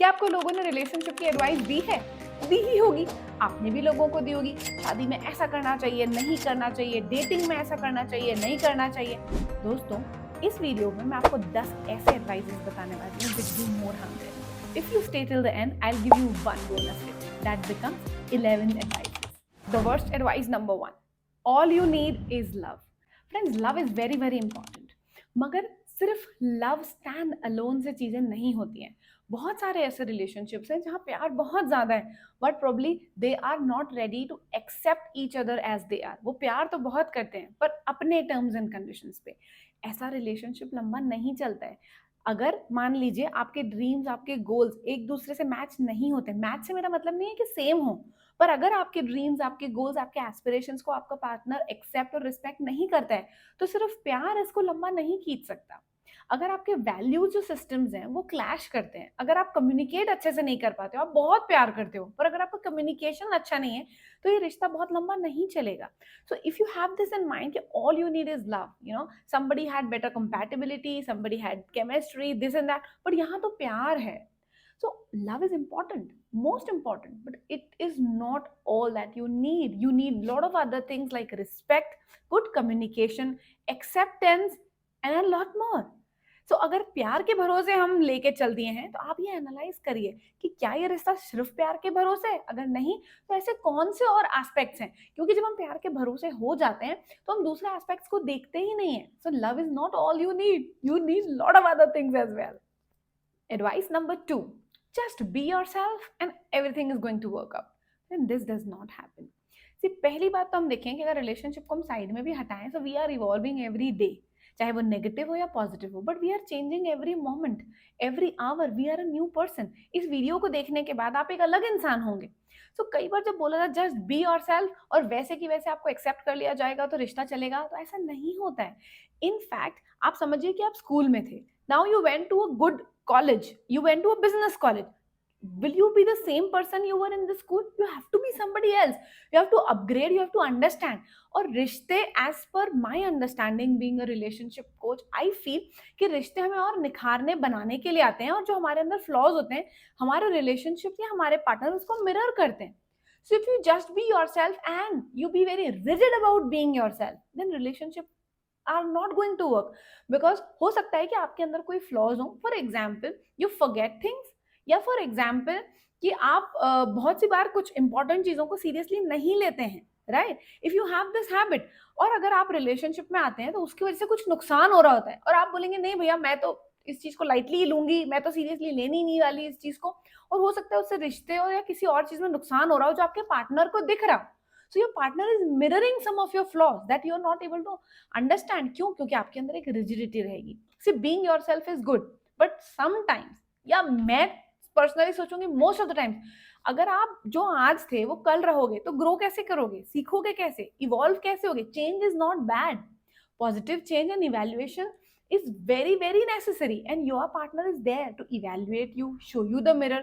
क्या आपको लोगों ने रिलेशनशिप की एडवाइस दी है? दी ही होगी, आपने भी लोगों को दी होगी। शादी में ऐसा करना चाहिए, नहीं करना चाहिए, डेटिंग में ऐसा करना चाहिए, नहीं करना चाहिए। दोस्तों, इस वीडियो में मैं आपको 10 ऐसे एडवाइसेस बताने वाली हूँ which do more harm than good. If you stay till the end, I'll give you one bonus tip that becomes 11 advices. The worst advice number 1. All you need is love. Friends, love is very very important. मगर सिर्फ love stand alone से चीजें नहीं होती हैं। बहुत सारे ऐसे रिलेशनशिप्स हैं जहाँ प्यार बहुत ज्यादा है, but probably they are not ready to accept each other as they are. वो प्यार तो बहुत करते हैं पर अपने टर्म्स एंड कंडीशंस पे। ऐसा रिलेशनशिप लंबा नहीं चलता है। अगर मान लीजिए आपके ड्रीम्स, आपके गोल्स एक दूसरे से मैच नहीं होते, मैच से मेरा मतलब नहीं है कि सेम हो, पर अगर आपके ड्रीम्स, आपके गोल्स, आपके एस्पिरेशंस को आपका पार्टनर एक्सेप्ट और रिस्पेक्ट नहीं करता है, तो सिर्फ प्यार इसको लंबा नहीं खींच सकता। अगर आपके वैल्यूज जो सिस्टम्स हैं वो क्लैश करते हैं, अगर आप कम्युनिकेट अच्छे से नहीं कर पाते हो, आप बहुत प्यार करते हो पर अगर आपका कम्युनिकेशन अच्छा नहीं है, तो ये रिश्ता बहुत लंबा नहीं चलेगा। So if you have this in mind कि all you need is love, somebody had better compatibility, somebody had chemistry, this and that, but यहाँ तो प्यार है। So love is important, most important, but it is not all that you need. You need lot of other things like respect, good communication, acceptance, and a lot more. So अगर प्यार के भरोसे हम लेके चल दिए हैं, तो आप ये एनालाइज करिए कि क्या ये रिश्ता सिर्फ प्यार के भरोसे है? अगर नहीं, तो ऐसे कौन से और एस्पेक्ट्स हैं? क्योंकि जब हम प्यार के भरोसे हो जाते हैं, तो हम दूसरे एस्पेक्ट्स को देखते ही नहीं है। So love is not all you need. You need lot of other things as well. Advice number 2. Just be yourself and everything is going to work out. And this does not happen. See, पहली बात तो हम देखें कि अगर relationship को हम side में भी हटाएं, so we are evolving every day. चाहे वो नेगेटिव हो या पॉजिटिव हो, but we are changing every moment, every hour we are a new person. इस वीडियो को देखने के बाद आप एक अलग इंसान होंगे। सो कई बार जब बोला था जस्ट बी योर सेल्फ और वैसे की वैसे आपको एक्सेप्ट कर लिया जाएगा तो रिश्ता चलेगा, तो ऐसा नहीं होता है। इन फैक्ट आप समझिए कि आप स्कूल में थे, now you went to a good college, you went to a business college. Will you be the same person you were in the school? You have to be somebody else. You have to upgrade, you have to understand. और रिश्ते, as per my understanding being a relationship coach, I feel कि रिश्ते हमें और निखारने बनाने के लिए आते हैं, और जो हमारे अंदर फ्लॉज होते हैं, हमारे रिलेशनशिप या हमारे पार्टनर उसको मिरर करते हैं। So if you just be yourself and you be very rigid about being yourself, then relationship are not going to work. Because हो सकता है कि आपके अंदर कोई फ्लॉज हो, for example you forget things, या फॉर एग्जाम्पल कि आप बहुत सी बार कुछ इंपॉर्टेंट चीजों को सीरियसली नहीं लेते हैं, right? If you have this habit, और अगर आप रिलेशनशिप में आते हैं तो उसकी वजह से कुछ नुकसान हो रहा होता है और आप बोलेंगे नहीं भैया, मैं तो इस चीज को लाइटली ही लूंगी, मैं तो सीरियसली लेनी नहीं वाली इस चीज को, और हो सकता है उससे रिश्ते हो या किसी और चीज में नुकसान हो रहा हो जो आपके पार्टनर को दिख रहा हो। So your partner is mirroring some of your flaws that you are not able to understand. क्यों? क्योंकि आपके अंदर एक रिजिडिटी रहेगी। See, being yourself is good, but sometimes, या मैं पर्सनली सोचूंगी मोस्ट ऑफ द टाइम्स, अगर आप जो आज थे वो कल रहोगे तो ग्रो कैसे करोगे, सीखोगे कैसे, इवॉल्व कैसे होगे? Change is not bad, positive change and evaluation is very very necessary, and your partner is there to evaluate you, show you the mirror.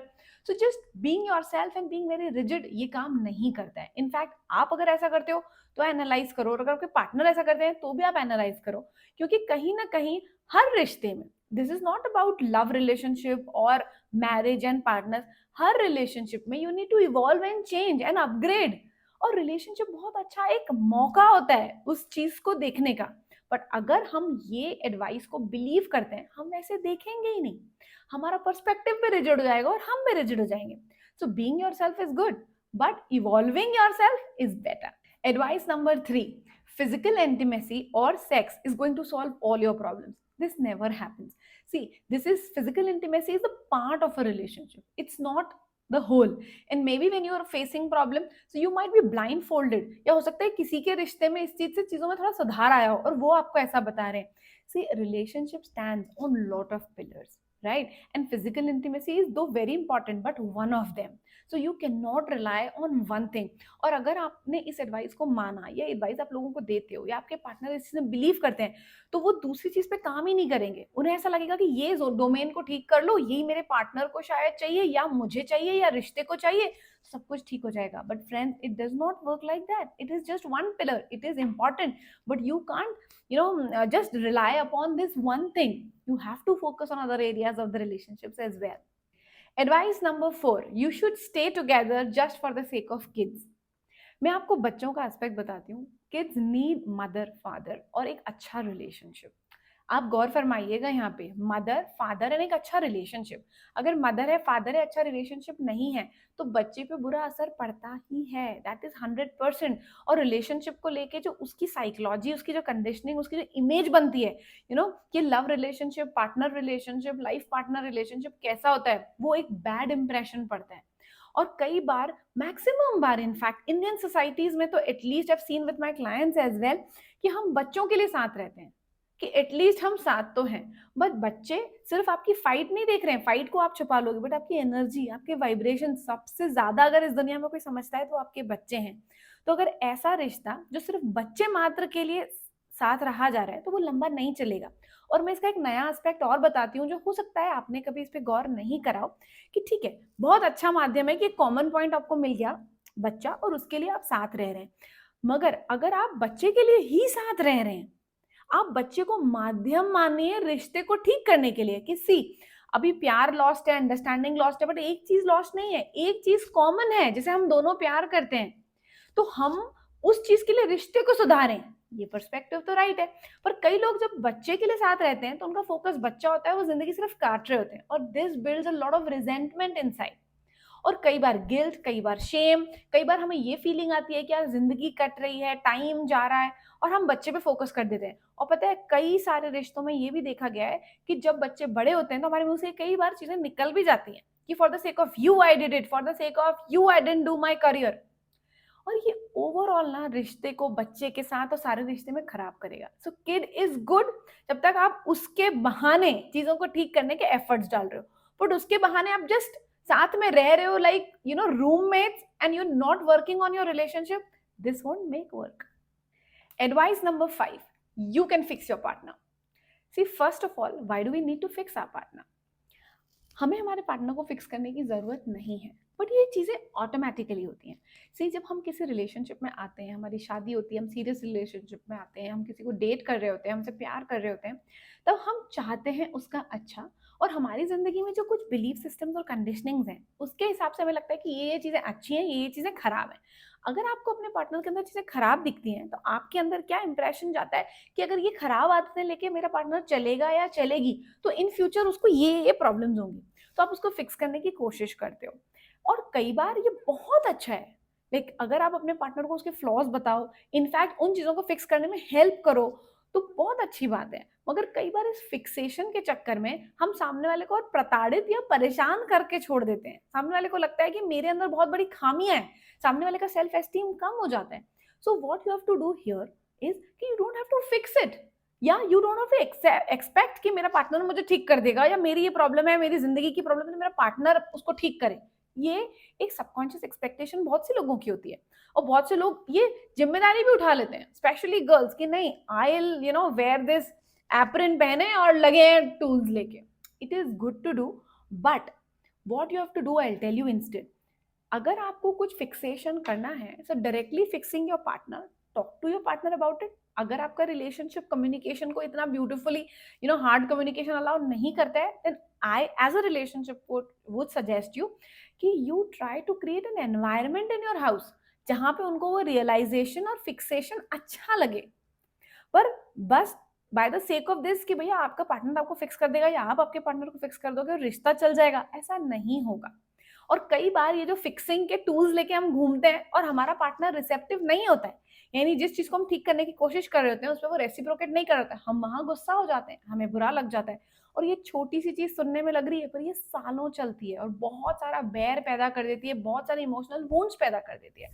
So just being yourself and being very rigid ये काम नहीं करता है। In fact आप अगर ऐसा करते हो तो एनालाइज करो, और अगर आपके पार्टनर ऐसा करते हैं तो भी आप एनालाइज करो, क्योंकि कहीं ना कहीं हर रिश्ते में, this is not about love relationship और मैरिज एंड पार्टनर, हर रिलेशनशिप में you need to evolve and change and upgrade. और रिलेशनशिप बहुत अच्छा एक मौका होता है उस चीज को देखने का। बट अगर हम ये एडवाइस को बिलीव करते हैं, हम वैसे देखेंगे ही नहीं, हमारा पर्सपेक्टिव भी रिजिड हो जाएगा और हम भी रिजिड हो जाएंगे। So being yourself is good, but evolving yourself is better. Advice number 3. Physical intimacy और sex is going to solve all your problems. This never happens. See, physical intimacy is a part of a relationship. It's not the whole. And maybe when you are facing problem, so you might be blindfolded. या हो सकता है किसी के रिश्ते में इस चीज से चीजों में थोड़ा सुधार आया हो और वो आपको ऐसा बता रहे हैं। See, relationship stands on lot of pillars, right? And physical intimacy is though very important, but one of them. So you cannot rely on one thing. और अगर आपने इस एडवाइस को माना, या एडवाइस आप लोगों को देते हो, या आपके पार्टनर इस चीज में बिलीव करते हैं, तो वो दूसरी चीज पे काम ही नहीं करेंगे। उन्हें ऐसा लगेगा कि ये डोमेन को ठीक कर लो, यही मेरे पार्टनर को शायद चाहिए, या मुझे चाहिए, या रिश्ते को चाहिए, सब कुछ ठीक हो जाएगा। But friends, it does not work like that. It is just one pillar, it is important, but you can't just rely upon this one thing. You have to focus on other areas of the relationships as well. Advice number 4, you should stay together just for the sake of kids. मैं आपको बच्चों का aspect बताती हूँ। Kids need mother father और एक अच्छा relationship. आप गौर फरमाइएगा यहाँ पे, मदर फादर एंड एक अच्छा रिलेशनशिप। अगर मदर है फादर है अच्छा रिलेशनशिप नहीं है तो बच्चे पे बुरा असर पड़ता ही है, दैट इज 100%। और रिलेशनशिप को लेके जो उसकी साइकोलॉजी, उसकी जो कंडीशनिंग, उसकी जो इमेज बनती है कि love relationship, partner relationship, life partner relationship कैसा होता है, वो एक बैड इंप्रेशन पड़ता है। और कई बार, मैक्सिमम बार इनफैक्ट इंडियन सोसाइटीज में, तो at least I have seen with my clients as well, कि हम बच्चों के लिए साथ रहते हैं कि एटलीस्ट हम साथ तो हैं, बट बच्चे सिर्फ आपकी फाइट नहीं देख रहे हैं, फाइट को आप छुपा लोगे, बट आपकी एनर्जी, आपके वाइब्रेशन सबसे ज्यादा अगर इस दुनिया में कोई समझता है तो आपके बच्चे हैं। तो अगर ऐसा रिश्ता जो सिर्फ बच्चे मात्र के लिए साथ रहा जा रहा है तो वो लंबा नहीं चलेगा। और मैं इसका एक नया एस्पेक्ट और बताती हूँ जो हो सकता है आपने कभी इस पे गौर नहीं करा हो, कि ठीक है बहुत अच्छा माध्यम है कि कॉमन पॉइंट आपको मिल गया, बच्चा, और उसके लिए आप साथ रह रहे हैं। मगर अगर आप बच्चे के लिए ही साथ रह रहे हैं, आप बच्चे को माध्यम मानिए रिश्ते को ठीक करने के लिए, कि सी अभी प्यार लॉस्ट है, अंडरस्टैंडिंग लॉस्ट है, बट एक चीज लॉस्ट नहीं है, एक चीज कॉमन है, जैसे हम दोनों प्यार करते हैं तो हम उस चीज के लिए रिश्ते को सुधारें। ये पर्सपेक्टिव तो राइट है। पर कई लोग जब बच्चे के लिए साथ रहते हैं तो उनका फोकस बच्चा होता है, वो जिंदगी सिर्फ काट रहे होते हैं, और this builds a lot of resentment inside. और कई बार गिल्ट, कई बार शेम, कई बार हमें ये फीलिंग आती है कि यार जिंदगी कट रही है, टाइम जा रहा है, और हम बच्चे पे फोकस कर देते हैं। और पता है कई सारे रिश्तों में ये भी देखा गया है कि जब बच्चे बड़े होते हैं तो हमारे मुंह से कई बार चीजें निकल भी जाती हैं कि for the sake of you I did it, for the sake of you I didn't do my career. और ये ओवरऑल ना रिश्ते को बच्चे के साथ और सारे रिश्ते में खराब करेगा। सो किड इज गुड जब तक आप उसके बहाने चीजों को ठीक करने के एफर्ट्स डाल रहे हो, बट उसके बहाने आप जस्ट साथ में रह रहे हो, like roommates, and you not working on your relationship, this won't make work. Advice number 5, you can fix your partner. See, first of all, why do we need to fix our partner? हमें हमारे partner को fix करने की ज़रूरत नहीं है, but ये चीज़ें ऑटोमेटिकली होती हैं। सी जब हम किसी रिलेशनशिप में आते हैं, हमारी शादी होती है, हम सीरियस रिलेशनशिप में आते हैं, हम किसी को डेट कर रहे होते हैं, हमसे प्यार कर रहे होते हैं, तब हम चाहते हैं उसका अच्छा, और हमारी ज़िंदगी में जो कुछ बिलीफ सिस्टम्स और कंडीशनिंग्स हैं उसके हिसाब से हमें लगता है कि ये चीज़ें अच्छी हैं, ये चीज़ें खराब हैं। अगर आपको अपने पार्टनर के अंदर चीज़ें खराब दिखती हैं तो आपके अंदर क्या इंप्रेशन जाता है कि अगर ये खराब आदतें लेके मेरा पार्टनर चलेगा या चलेगी तो इन फ्यूचर उसको ये प्रॉब्लम्स होंगी, तो आप उसको फिक्स करने की कोशिश करते हो। और कई बार ये बहुत अच्छा है, लाइक अगर आप अपने पार्टनर को उसके फ्लॉज बताओ, इनफैक्ट उन चीज़ों को फिक्स करने में हेल्प करो, तो बहुत अच्छी बात है। मगर कई बार इस फिक्सेशन के चक्कर में हम सामने वाले को और प्रताड़ित या परेशान करके छोड़ देते हैं। सामने वाले को लगता है कि मेरे अंदर बहुत बड़ी खामियां हैं, सामने वाले का सेल्फ एस्टीम कम हो जाता है। So what you have to do here is कि you don't have to fix it, या you don't have to expect कि मेरा पार्टनर मुझे ठीक कर देगा, या मेरी ये प्रॉब्लम है, मेरी जिंदगी की प्रॉब्लम है, तो मेरा पार्टनर उसको ठीक करे। ये एक सबकॉन्शियस एक्सपेक्टेशन बहुत सी लोगों की होती है, और बहुत से लोग ये जिम्मेदारी भी उठा लेते हैं, स्पेशली गर्ल्स, कि नहीं I will wear this apron पहने और लगे हैं टूल्स लेके। It is good to do, but what you have to do I will tell you instead. अगर आपको कुछ फिक्सेशन करना है, so directly fixing your partner, talk to your partner about it. अगर आपका रिलेशनशिप कम्युनिकेशन को इतना ब्यूटिफुली हार्ड कम्युनिकेशन अलाउ नहीं करता है, then I as a relationship would suggest you कि you try to create an environment in your house जहां पे उनको वो रियलाइजेशन और फिक्सेशन अच्छा लगे। पर बस by the sake of this कि भैया आपका पार्टनर आपको फिक्स कर देगा या आप आपके पार्टनर को फिक्स कर दोगे और रिश्ता चल जाएगा, ऐसा नहीं होगा। और कई बार ये जो फिक्सिंग के टूल्स लेके हम घूमते हैं और हमारा पार्टनर रिसेप्टिव नहीं होता है, यानी जिस चीज को हम ठीक करने की कोशिश कर रहे होते हैं उस पर वो रेसिप्रोकेट नहीं कर रहा है, हम वहां गुस्सा हो जाते हैं, हमें बुरा लग जाता है, और ये छोटी सी चीज सुनने में लग रही है पर ये सालों चलती है और बहुत सारा बैर पैदा कर देती है, बहुत सारे इमोशनल वुंड्स पैदा कर देती है।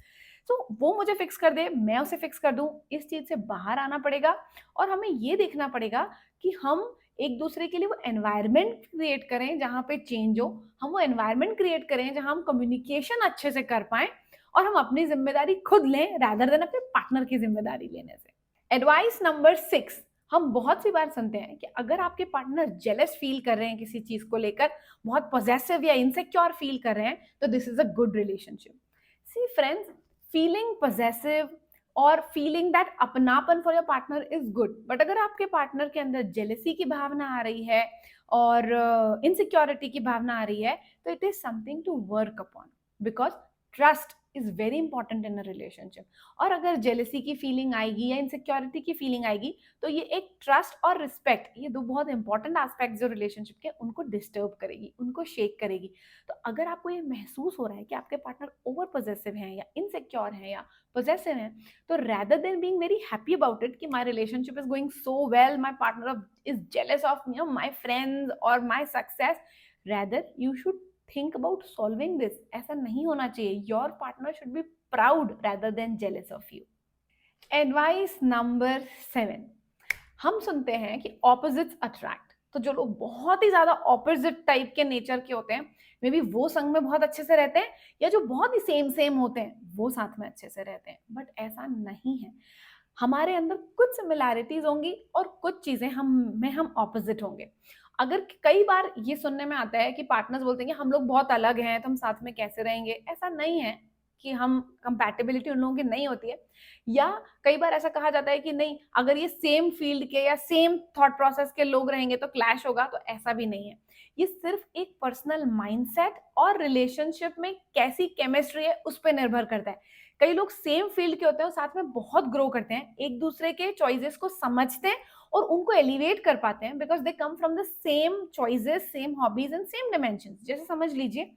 तो वो मुझे फिक्स कर दे, मैं उसे फिक्स कर दूं, इस चीज से बाहर आना पड़ेगा। और हमें ये देखना पड़ेगा कि हम एक दूसरे के लिए वो एनवायरनमेंट क्रिएट करें जहां पे चेंज हो, हम वो एनवायरनमेंट क्रिएट करें जहां हम कम्युनिकेशन अच्छे से कर पाएं, और हम अपनी जिम्मेदारी खुद लें रादर देन अपने पार्टनर की जिम्मेदारी लेने से। एडवाइस नंबर 6, हम बहुत सी बार सुनते हैं कि अगर आपके पार्टनर जेलस फील कर रहे हैं किसी चीज को लेकर, बहुत पॉजेसिव या इनसिक्योर फील कर रहे हैं, तो this is a good relationship. See friends, feeling possessive और फीलिंग दैट अपनापन for your partner is good, but अगर आपके पार्टनर के अंदर जेलसी की भावना आ रही है और इनसिक्योरिटी की भावना आ रही है, तो it is something to work upon, because trust is very important in a relationship. और अगर जेलसी की फीलिंग आएगी या इनसिक्योरिटी की फीलिंग आएगी, तो ये एक ट्रस्ट और रिस्पेक्ट, ये दो बहुत इंपॉर्टेंट एस्पेक्ट जो रिलेशनशिप के, उनको डिस्टर्ब करेगी, उनको शेक करेगी। तो अगर आपको ये महसूस हो रहा है कि आपके पार्टनर ओवर पॉजेसिव हैं या इनसिक्योर हैं या पॉजेसिव हैं, तो rather than being very happy about it कि my relationship is going so well, my partner is jealous of me, my friends or my success, rather you should think about solving this. ऐसा नहीं होना चाहिए. Your partner should be proud rather than jealous of you. Advice number 7. हम सुनते हैं कि opposites attract. तो जो लोग बहुत ही ज्यादा ऑपोजिट टाइप के नेचर के होते हैं, मे बी वो संग में बहुत अच्छे से रहते हैं, या जो बहुत ही सेम सेम होते हैं वो साथ में अच्छे से रहते हैं, बट ऐसा नहीं है. हमारे अंदर कुछ सिमिलैरिटीज होंगी और कुछ चीजें हम ऑपोजिट होंगे. अगर कई बार ये सुनने में आता है कि पार्टनर्स बोलते हैं कि हम लोग बहुत अलग हैं तो हम साथ में कैसे रहेंगे, ऐसा नहीं है कि हम कंपैटिबिलिटी उन लोगों की नहीं होती है. या कई बार ऐसा कहा जाता है कि नहीं, अगर ये सेम फील्ड के या सेम थॉट प्रोसेस के लोग रहेंगे तो क्लैश होगा, तो ऐसा भी नहीं है. ये सिर्फ एक पर्सनल माइंडसेट और रिलेशनशिप में कैसी केमिस्ट्री है उस पर निर्भर करता है. कई लोग सेम फील्ड के होते हैं और साथ में बहुत ग्रो करते हैं, एक दूसरे के चॉइसेस को समझते हैं और उनको एलिवेट कर पाते हैं, because they come from the same choices, same hobbies and same dimensions. जैसे समझ लीजिए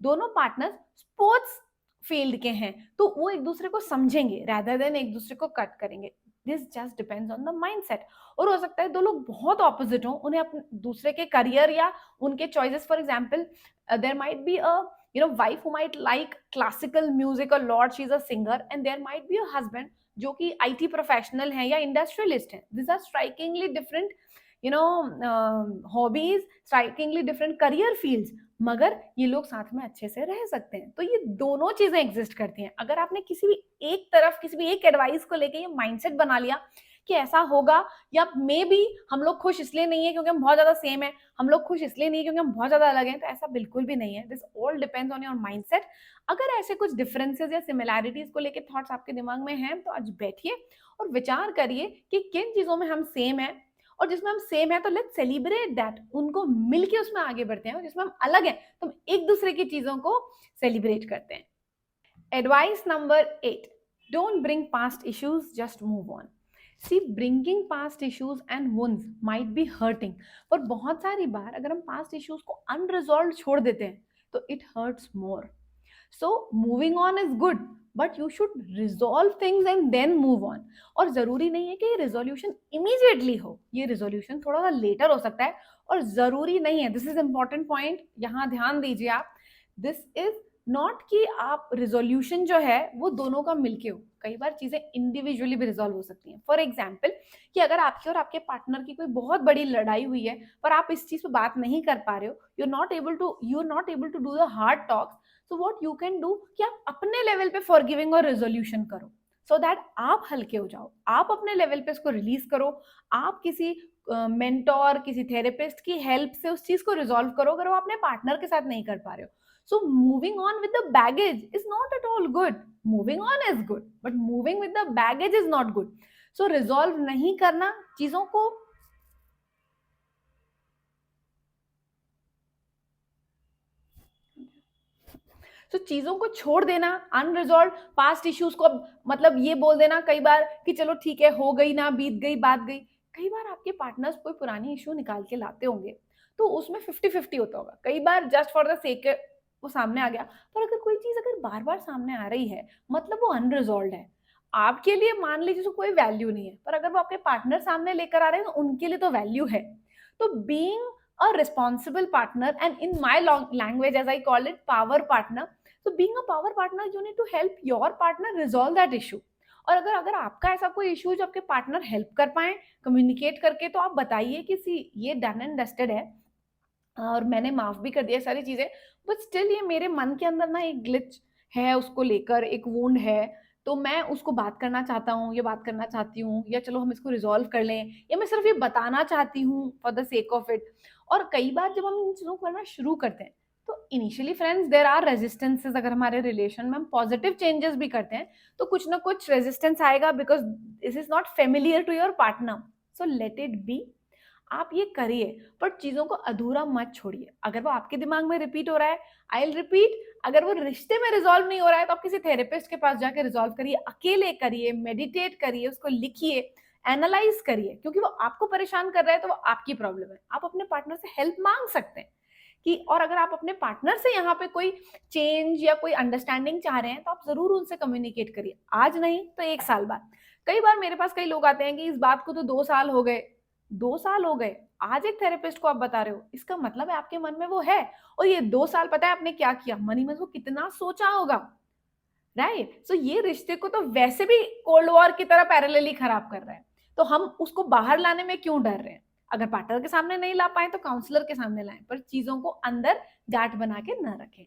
दोनों पार्टनर्स स्पोर्ट्स फील्ड के हैं, तो वो एक दूसरे को समझेंगे rather than एक दूसरे को कट करेंगे. This just depends on the mindset. और हो सकता है दो लोग बहुत ऑपोजिट हों, उन्हें अपने दूसरे के करियर या उनके choices, for example there might be a wife who might like classical music a lot, she's a singer, and there might be a husband जो कि IT प्रोफेशनल है या इंडस्ट्रियलिस्ट है. These are strikingly different hobbies, strikingly different career fields, मगर ये लोग साथ में अच्छे से रह सकते हैं. तो ये दोनों चीजें एग्जिस्ट करती हैं. अगर आपने किसी भी एक तरफ, किसी भी एक एडवाइस को लेके ये माइंडसेट बना लिया कि ऐसा होगा, या मे बी हम लोग खुश इसलिए नहीं है क्योंकि हम बहुत ज्यादा सेम है, हम लोग खुश इसलिए नहीं है क्योंकि हम बहुत ज्यादा अलग हैं, तो ऐसा बिल्कुल भी नहीं है. This all depends on your mindset. अगर ऐसे कुछ डिफरेंसेस या सिमिलैरिटीज को लेके थॉट्स आपके दिमाग में हैं, तो आज बैठिए और विचार करिए कि किन चीजों में हम सेम हैं, और जिसमें हम सेम है तो लेट्स सेलिब्रेट दैट, उनको मिलके उसमें आगे बढ़ते हैं. और जिसमें हम अलग हैं तो हम एक दूसरे की चीजों को सेलिब्रेट करते हैं. Advice number 8. Don't bring past issues, just move on. See, bringing past issues and wounds might be hurting, पर बहुत सारी बार अगर हम पास्ट इश्यूज को अनरिजॉल्व छोड़ देते हैं तो it hurts more. So moving on is good, but you should resolve things and then move on. और जरूरी नहीं है कि ये रिजोल्यूशन इमीडिएटली हो, ये रिजोल्यूशन थोड़ा सा लेटर हो सकता है, और जरूरी नहीं है. दिस इज इंपॉर्टेंट पॉइंट, यहाँ ध्यान दीजिए आप. दिस इज नॉट कि आप रिजोल्यूशन जो है वो दोनों का मिलके हो. कई बार चीजें इंडिविजुअली भी रिजॉल्व हो सकती हैं. फॉर एग्जाम्पल कि अगर आपके और आपके पार्टनर की कोई बहुत बड़ी लड़ाई हुई है, पर आप इस चीज पे बात नहीं कर पा रहे हो, you are not able to do the hard talks. So what you can do कि आप अपने लेवल पे फॉरगिविंग और रिजोल्यूशन करो, सो दैट आप हल्के हो जाओ. आप अपने लेवल पे इसको रिलीज करो. आप किसी मेंटोर, किसी थेरेपिस्ट की हेल्प से उस चीज को रिजॉल्व करो, अगर वो अपने पार्टनर के साथ नहीं कर पा रहे हो. So moving on with the baggage is not at all good. Moving on is good, but moving with the baggage is not good. So resolve नहीं करना चीजों को, तो चीजों को छोड़ देना, अनरिजॉल्व पास्ट इश्यूज को मतलब ये बोल देना कई बार कि चलो ठीक है, हो गई ना, बीत गई, बात गई. कई बार आपके पार्टनर्स कोई पुरानी इश्यू निकाल के लाते होंगे, तो उसमें 50-50 होता होगा. कई बार जस्ट फॉर द सेक वो सामने आ गया. पर अगर कोई चीज अगर बार बार सामने आ रही है, मतलब वो अनरिजॉल्व है. आपके लिए मान लीजिए तो कोई वैल्यू नहीं है, पर अगर वो आपके पार्टनर सामने लेकर आ रहे हैं तो उनके लिए तो वैल्यू है. तो being a responsible partner, and in my language as I call it power partner. So being a power partner, you need to help your partner resolve that issue. और अगर आपका ऐसा कोई इशू जो आपके पार्टनर हेल्प कर पाए communicate करके, तो आप बताइए कि सी ये डन एंड डस्टेड है और मैंने माफ भी कर दिया सारी चीजें, बट स्टिल ये मेरे मन के अंदर ना एक ग्लिच है, उसको लेकर एक वुंड है, तो मैं उसको बात करना चाहता हूँ या बात करना चाहती हूँ, या चलो हम इसको रिजॉल्व कर लें, या मैं सिर्फ ये बताना चाहती हूँ for the sake of it. और कई बार जब हम इन चीजों को करना शुरू करते हैं, तो initially friends there are resistances, अगर हमारे रिलेशन में हम पॉजिटिव चेंजेस भी करते हैं तो कुछ ना कुछ रेजिस्टेंस आएगा, because this is not familiar to your partner, so let it be. आप ये करिए, पर चीजों को अधूरा मत छोड़िए। अगर वो आपके दिमाग में रिपीट हो रहा है, आई विल रिपीट। अगर वो रिश्ते में रिजॉल्व नहीं हो रहा है तो आप किसी थेरेपिस्ट के पास जाके रिजॉल्व करिए, अकेले करिए, मेडिटेट करिए, उसको लिखिए, एनालाइज करिए, क्योंकि वो आपको परेशान कर रहा है तो वो आपकी प्रॉब्लम है। आप अपने पार्टनर से हेल्प मांग सकते हैं कि, और अगर आप अपने पार्टनर से यहाँ पे कोई चेंज या कोई अंडरस्टैंडिंग चाह रहे हैं तो आप जरूर उनसे कम्युनिकेट करिए, आज नहीं तो 1 साल बाद। कई बार मेरे पास कई लोग आते हैं कि इस बात को तो 2 साल हो गए, 2 साल हो गए, आज एक थेरेपिस्ट को आप बता रहे हो, इसका मतलब है आपके मन में वो है। और ये 2 साल पता है आपने क्या किया, मनी में वो कितना सोचा होगा, राइट? सो ये रिश्ते को तो वैसे भी कोल्ड वॉर की तरह पैरेलली खराब कर रहा है, तो हम उसको बाहर लाने में क्यों डर रहे हैं? अगर पार्टनर के सामने नहीं ला पाए तो काउंसलर के सामने लाएं, पर चीजों को अंदर गांठ बना के न रखें।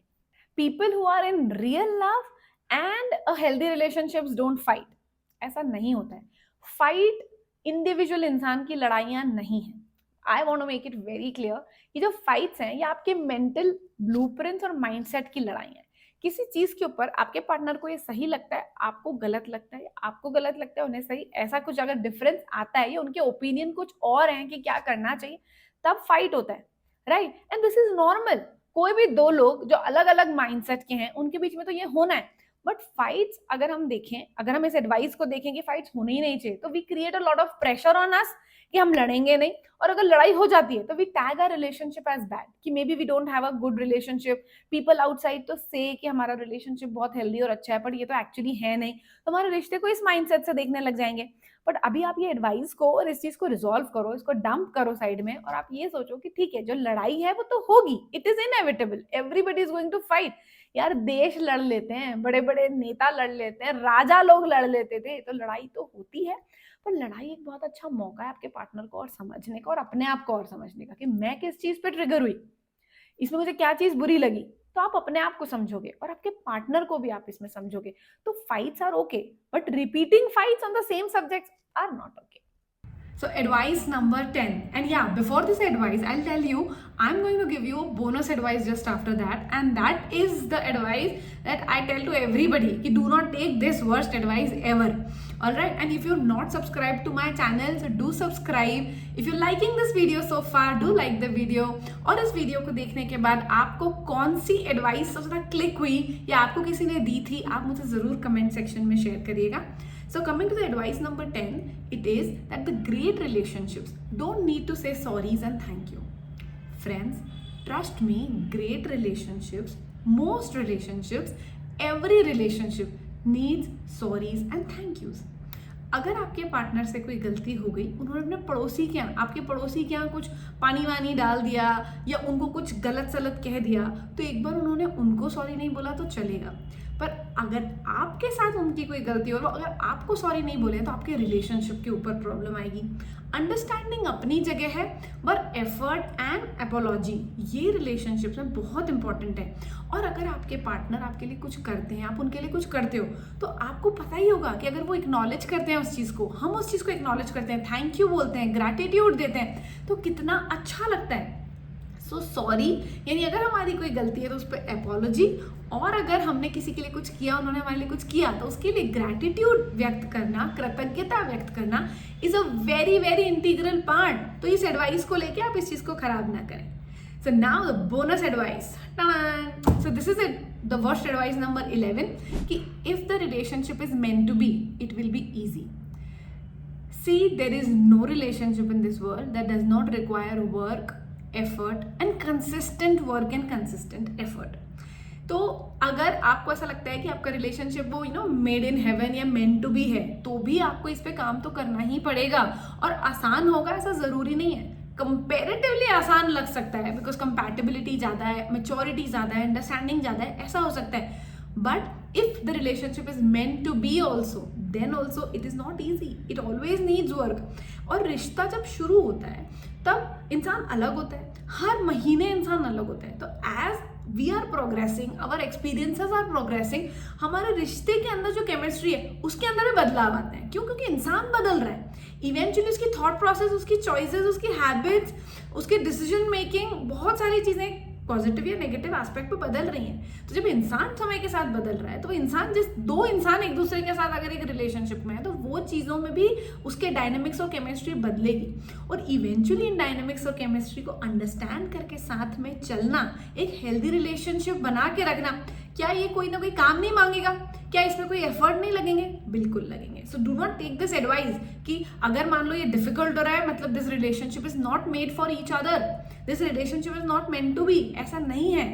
People who are in real love and a healthy relationships don't fight. ऐसा नहीं होता है। फाइट इंडिविजुअल इंसान की लड़ाइयां नहीं है। I want to make it very clear कि जो फाइट्स हैं ये आपके मेंटल ब्लूप्रिंट्स और माइंडसेट की लड़ाई है। किसी चीज के ऊपर आपके पार्टनर को ये सही लगता है, आपको गलत लगता है, आपको गलत लगता है, उन्हें सही, ऐसा कुछ अगर डिफरेंस आता है या उनके ओपिनियन कुछ और हैं कि क्या करना चाहिए, तब फाइट होता है, right? And this is normal. कोई भी दो लोग जो अलग अलग माइंडसेट के हैं उनके बीच में तो ये होना है। बट फाइट्स अगर हम देखें, अगर हम इस एडवाइस को देखें कि फाइट्स होने ही नहीं चाहिए, तो we create a lot of pressure on us कि हम लड़ेंगे नहीं। और अगर लड़ाई हो जाती है तो we tag our relationship as bad, कि maybe we don't have a good relationship. People outside तो से कि हमारा रिलेशनशिप बहुत हेल्दी और अच्छा है, बट ये तो एक्चुअली है नहीं, तो हमारे रिश्ते को इस माइंडसेट से देखने लग जाएंगे। बट अभी आप ये एडवाइस को और इस चीज को रिजॉल्व करो, इसको डंप करो साइड में, और आप ये सोचो कि ठीक है, जो लड़ाई है वो तो होगी, it is inevitable, everybody is going to fight. यार देश लड़ लेते हैं, बड़े बड़े नेता लड़ लेते हैं, राजा लोग लड़ लेते थे, तो लड़ाई तो होती है। पर लड़ाई एक बहुत अच्छा मौका है आपके पार्टनर को और समझने का और अपने आप को और समझने का कि मैं किस चीज पे ट्रिगर हुई, इसमें मुझे क्या चीज बुरी लगी। तो आप अपने आप को समझोगे और आपके पार्टनर को भी आप इसमें समझोगे। तो fights are okay, but repeating fights on the same subjects are not okay. So advice number 10, and yeah, before this advice I'll tell you, I'm going to give you a bonus advice just after that, and that is the advice that I tell to everybody ki do not take this worst advice ever. Alright, and if you're not subscribed to my channel, so do subscribe. If you're liking this video so far, do like the video. और इस video को देखने के बाद आपको कौन सी advice सबसे ज़्यादा क्लिक हुई या आपको किसी ने दी थी, आप मुझे ज़रूर कमेंट सेक्शन में शेयर करिएगा। So coming to the advice number 10, it is that the great relationships don't need to say sorries and thank you. Friends, trust me, great relationships, most relationships, every relationship needs sorries and thank yous. अगर आपके partner से कोई गलती हो गई, उन्होंने अपने पड़ोसी के यहाँ, आपके पड़ोसी के यहाँ कुछ पानी वानी डाल दिया या उनको कुछ गलत सलत कह दिया, तो एक बार उन्होंने उनको सॉरी नहीं बोला तो चलेगा। पर अगर आपके साथ उनकी कोई गलती हो, अगर आपको सॉरी नहीं बोले तो आपके रिलेशनशिप के ऊपर प्रॉब्लम आएगी। अंडरस्टैंडिंग अपनी जगह है, बट एफर्ट एंड एपोलॉजी ये रिलेशनशिप में बहुत इंपॉर्टेंट है। और अगर आपके पार्टनर आपके लिए कुछ करते हैं, आप उनके लिए कुछ करते हो, तो आपको पता ही होगा कि अगर वो एक्नॉलेज करते हैं उस चीज़ को, हम उस चीज़ को एक्नॉलेज करते हैं, थैंक यू बोलते हैं, ग्रैटिट्यूड देते हैं, तो कितना अच्छा लगता है। सो सॉरी यानी अगर हमारी कोई गलती है तो उस पर एपोलॉजी, और अगर हमने किसी के लिए कुछ किया, उन्होंने हमारे लिए कुछ किया, तो उसके लिए ग्रैटिट्यूड व्यक्त करना, कृतज्ञता व्यक्त करना is a very very integral part. तो इस एडवाइस को लेके आप इस चीज़ को खराब ना करें। So now the bonus advice, so this is it, the worst advice number 11, कि if the relationship is meant to be, it will be easy. See, there is no relationship in this world that does not require work, effort and consistent work and consistent effort. तो अगर आपको ऐसा लगता है कि आपका relationship वो made in heaven या मेंट टू बी है, तो भी आपको इस पे काम तो करना ही पड़ेगा। और आसान होगा ऐसा ज़रूरी नहीं है, कंपेरेटिवली आसान लग सकता है, बिकॉज कंपैटिबिलिटी ज़्यादा है, मैच्योरिटी ज़्यादा है, अंडरस्टैंडिंग ज़्यादा है, ऐसा हो सकता है। But if the relationship is meant to be also, then also it is not easy, it always needs work. और रिश्ता जब शुरू होता है तब इंसान अलग होता है, हर महीने इंसान अलग होता है। तो as we are progressing, our experiences are progressing, हमारे रिश्ते के अंदर जो केमिस्ट्री है उसके अंदर भी बदलाव आते हैं। क्यों? क्योंकि इंसान बदल रहा है। इवेंचुअली उसकी थॉट प्रोसेस, उसकी चॉइसेस, उसकी हैबिट्स, उसके डिसीजन मेकिंग, बहुत सारी चीज़ें पॉजिटिव या नेगेटिव एस्पेक्ट पे बदल रही हैं। तो जब इंसान समय के साथ बदल रहा है तो इंसान दो इंसान एक दूसरे के साथ अगर एक रिलेशनशिप में है तो वो चीज़ों में भी उसके डायनेमिक्स और केमिस्ट्री बदलेगी, और इवेंचुअली इन डायनेमिक्स और केमिस्ट्री को अंडरस्टैंड करके साथ में चलना, एक हेल्दी रिलेशनशिप बना के रखना, क्या ये कोई ना कोई काम नहीं मांगेगा? क्या इसमें कोई एफर्ट नहीं लगेंगे? बिल्कुल लगेंगे। So do not take this advice कि अगर मान लो ये डिफिकल्ट हो रहा है मतलब this relationship is not made for each other, this relationship is not meant to be. ऐसा नहीं है।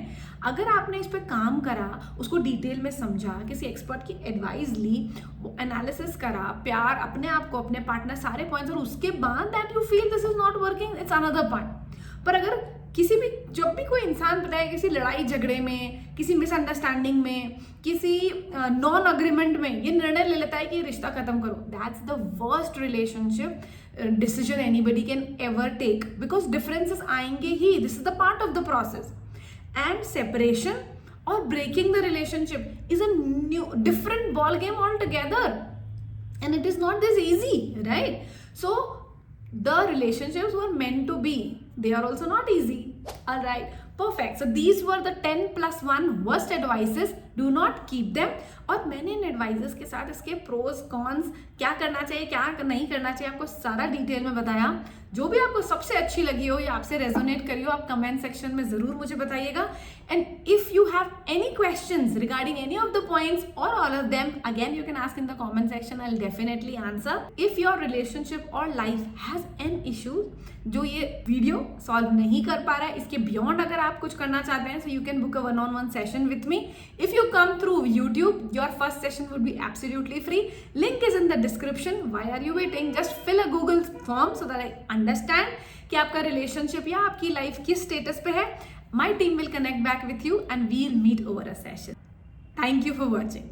अगर आपने इस पर काम करा, उसको डिटेल में समझा, किसी एक्सपर्ट की एडवाइस ली, एनालिसिस करा, प्यार अपने आप को, अपने पार्टनर, सारे पॉइंट्स, और उसके बाद that you feel this is not working, it's another point. पर अगर जब भी कोई इंसान बताए किसी लड़ाई झगड़े में, किसी मिसअंडरस्टैंडिंग में, किसी नॉन अग्रीमेंट में ये निर्णय ले लेता है कि रिश्ता खत्म करो, that's the worst relationship decision anybody can ever take, because differences आएंगे ही, this is the part of the process. And separation और breaking the relationship is a new different ball game all together, and it is not this easy, right? So the relationships were meant to be, they are also not easy. All right, perfect. So these were the 10+1 worst advices. Do not keep them. और मैंने इन advises के साथ इसके pros cons, क्या करना चाहिए क्या नहीं करना चाहिए, आपको सारा डिटेल में बताया। जो भी आपको सबसे अच्छी लगी हो या आपसे रेजोनेट करी हो, आप कमेंट सेक्शन में जरूर मुझे बताइएगा। And if you have any questions regarding any of the points और all of them, again you can ask in the comment section, I will definitely answer. If your relationship और life has an issue जो ये video solve नहीं कर पा रहा है, इसके बियॉन्ड अगर आप कुछ करना चाहते हैं, so you can book a 1-on-1 session with me. If you come through YouTube, your first session would be absolutely free. Link is in the description. Why are you waiting? Just fill a Google form so that I understand कि आपका relationship या आपकी life किस status पे है. My team will connect back with you and we'll meet over a session. Thank you for watching.